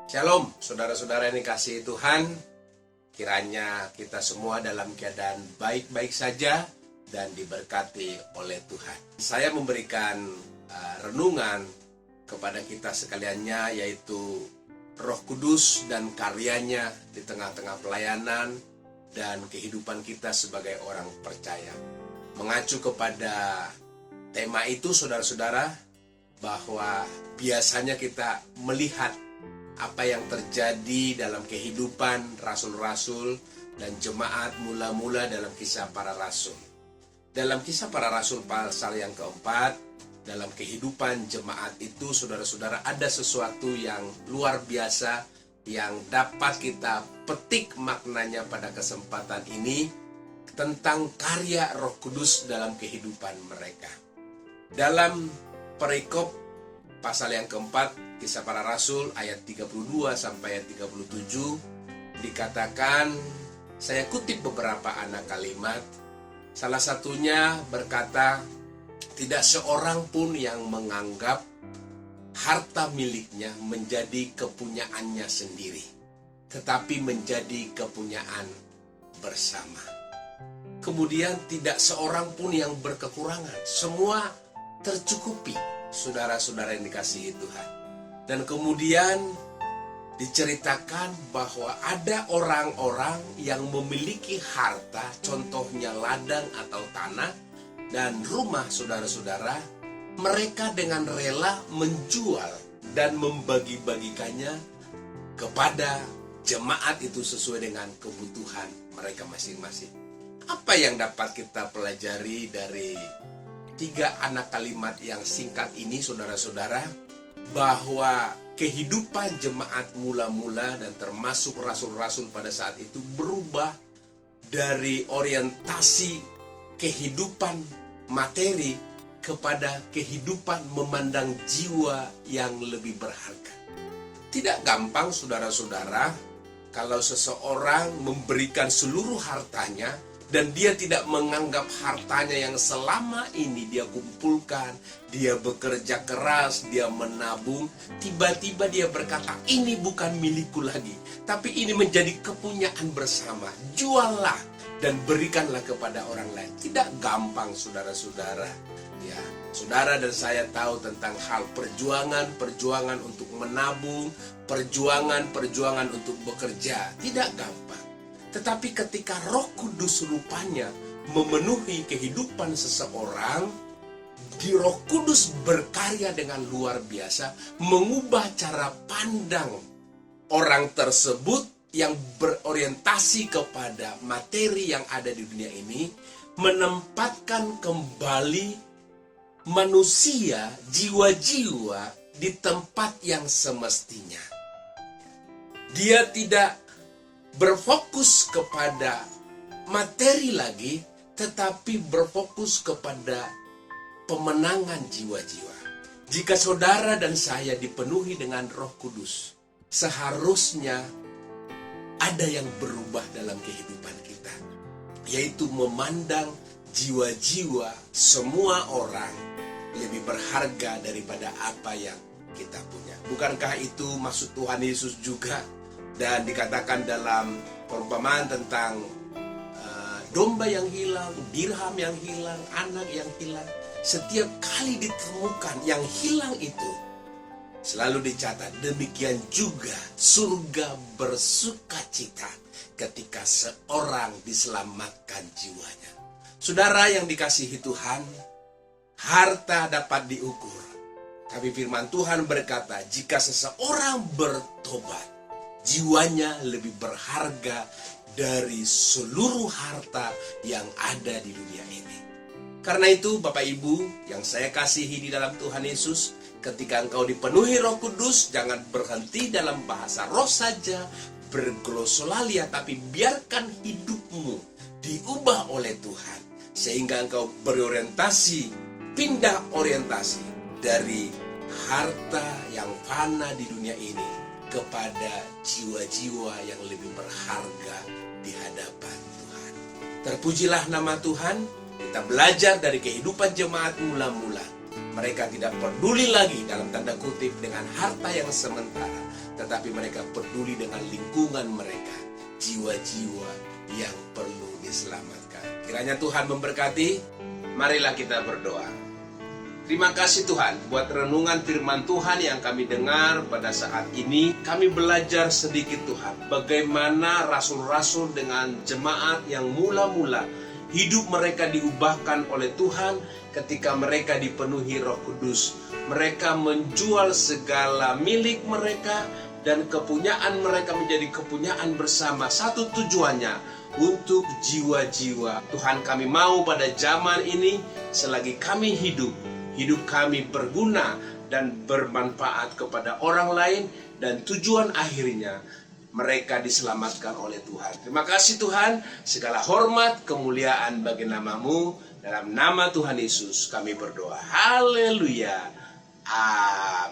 Shalom, saudara-saudara yang dikasihi Tuhan. Kiranya kita semua dalam keadaan baik-baik saja dan diberkati oleh Tuhan. Saya memberikan renungan kepada kita sekaliannya, yaitu Roh Kudus dan karyanya di tengah-tengah pelayanan dan kehidupan kita sebagai orang percaya. Mengacu kepada tema itu, saudara-saudara, bahwa biasanya kita melihat apa yang terjadi dalam kehidupan rasul-rasul dan jemaat mula-mula dalam kisah para rasul. Dalam kisah para rasul pasal yang keempat, dalam kehidupan jemaat itu, saudara-saudara, ada sesuatu yang luar biasa yang dapat kita petik maknanya pada kesempatan ini tentang karya Roh Kudus dalam kehidupan mereka. Dalam perikop pasal yang keempat, Kisah Para Rasul ayat 32 sampai ayat 37 dikatakan, saya kutip beberapa anak kalimat. Salah satunya berkata, tidak seorang pun yang menganggap harta miliknya menjadi kepunyaannya sendiri, tetapi menjadi kepunyaan bersama. Kemudian tidak seorang pun yang berkekurangan, semua tercukupi, saudara-saudara yang dikasihi Tuhan. Dan kemudian diceritakan bahwa ada orang-orang yang memiliki harta, contohnya ladang atau tanah dan rumah, saudara-saudara. Mereka dengan rela menjual dan membagi-bagikannya kepada jemaat itu sesuai dengan kebutuhan mereka masing-masing. Apa yang dapat kita pelajari dari 3 anak kalimat yang singkat ini, saudara-saudara? Bahwa kehidupan jemaat mula-mula dan termasuk rasul-rasul pada saat itu berubah dari orientasi kehidupan materi kepada kehidupan memandang jiwa yang lebih berharga. Tidak gampang, saudara-saudara, kalau seseorang memberikan seluruh hartanya dan dia tidak menganggap hartanya yang selama ini dia kumpulkan, dia bekerja keras, dia menabung, tiba-tiba dia berkata, ini bukan milikku lagi, tapi ini menjadi kepunyaan bersama. Juallah dan berikanlah kepada orang lain. Tidak gampang, saudara-saudara. Ya, saudara dan saya tahu tentang hal perjuangan untuk menabung, perjuangan untuk bekerja. Tidak gampang. Tetapi ketika Roh Kudus rupanya memenuhi kehidupan seseorang, di Roh Kudus berkarya dengan luar biasa, mengubah cara pandang orang tersebut yang berorientasi kepada materi yang ada di dunia ini, menempatkan kembali manusia, jiwa-jiwa di tempat yang semestinya. Dia tidak berfokus kepada materi lagi, tetapi berfokus kepada pemenangan jiwa-jiwa. Jika saudara dan saya dipenuhi dengan Roh Kudus, seharusnya ada yang berubah dalam kehidupan kita, yaitu memandang jiwa-jiwa semua orang lebih berharga daripada apa yang kita punya. Bukankah itu maksud Tuhan Yesus juga? Dan dikatakan dalam perumpamaan tentang domba yang hilang, dirham yang hilang, anak yang hilang. Setiap kali ditemukan yang hilang itu, selalu dicatat, demikian juga surga bersukacita ketika seorang diselamatkan jiwanya. Saudara yang dikasihi Tuhan, harta dapat diukur. Tapi firman Tuhan berkata, jika seseorang bertobat, jiwanya lebih berharga dari seluruh harta yang ada di dunia ini. Karena itu, Bapak Ibu yang saya kasihi di dalam Tuhan Yesus, ketika engkau dipenuhi Roh Kudus, jangan berhenti dalam bahasa roh saja, berglosolalia, tapi biarkan hidupmu diubah oleh Tuhan, sehingga engkau berorientasi, pindah orientasi dari harta yang fana di dunia ini kepada jiwa-jiwa yang lebih berharga di hadapan Tuhan. Terpujilah nama Tuhan. Kita belajar dari kehidupan jemaat mula-mula. Mereka tidak peduli lagi dalam tanda kutip dengan harta yang sementara, tetapi mereka peduli dengan lingkungan mereka, jiwa-jiwa yang perlu diselamatkan. Kiranya Tuhan memberkati. Marilah kita berdoa. Terima kasih Tuhan buat renungan firman Tuhan yang kami dengar pada saat ini. Kami belajar sedikit Tuhan bagaimana rasul-rasul dengan jemaat yang mula-mula hidup mereka diubahkan oleh Tuhan ketika mereka dipenuhi Roh Kudus. Mereka menjual segala milik mereka dan kepunyaan mereka menjadi kepunyaan bersama. Satu tujuannya, untuk jiwa-jiwa. Tuhan, kami mau pada zaman ini selagi kami hidup kami berguna dan bermanfaat kepada orang lain, dan tujuan akhirnya mereka diselamatkan oleh Tuhan. Terima kasih Tuhan, segala hormat, kemuliaan bagi nama-Mu. Dalam nama Tuhan Yesus kami berdoa. Haleluya. Amin.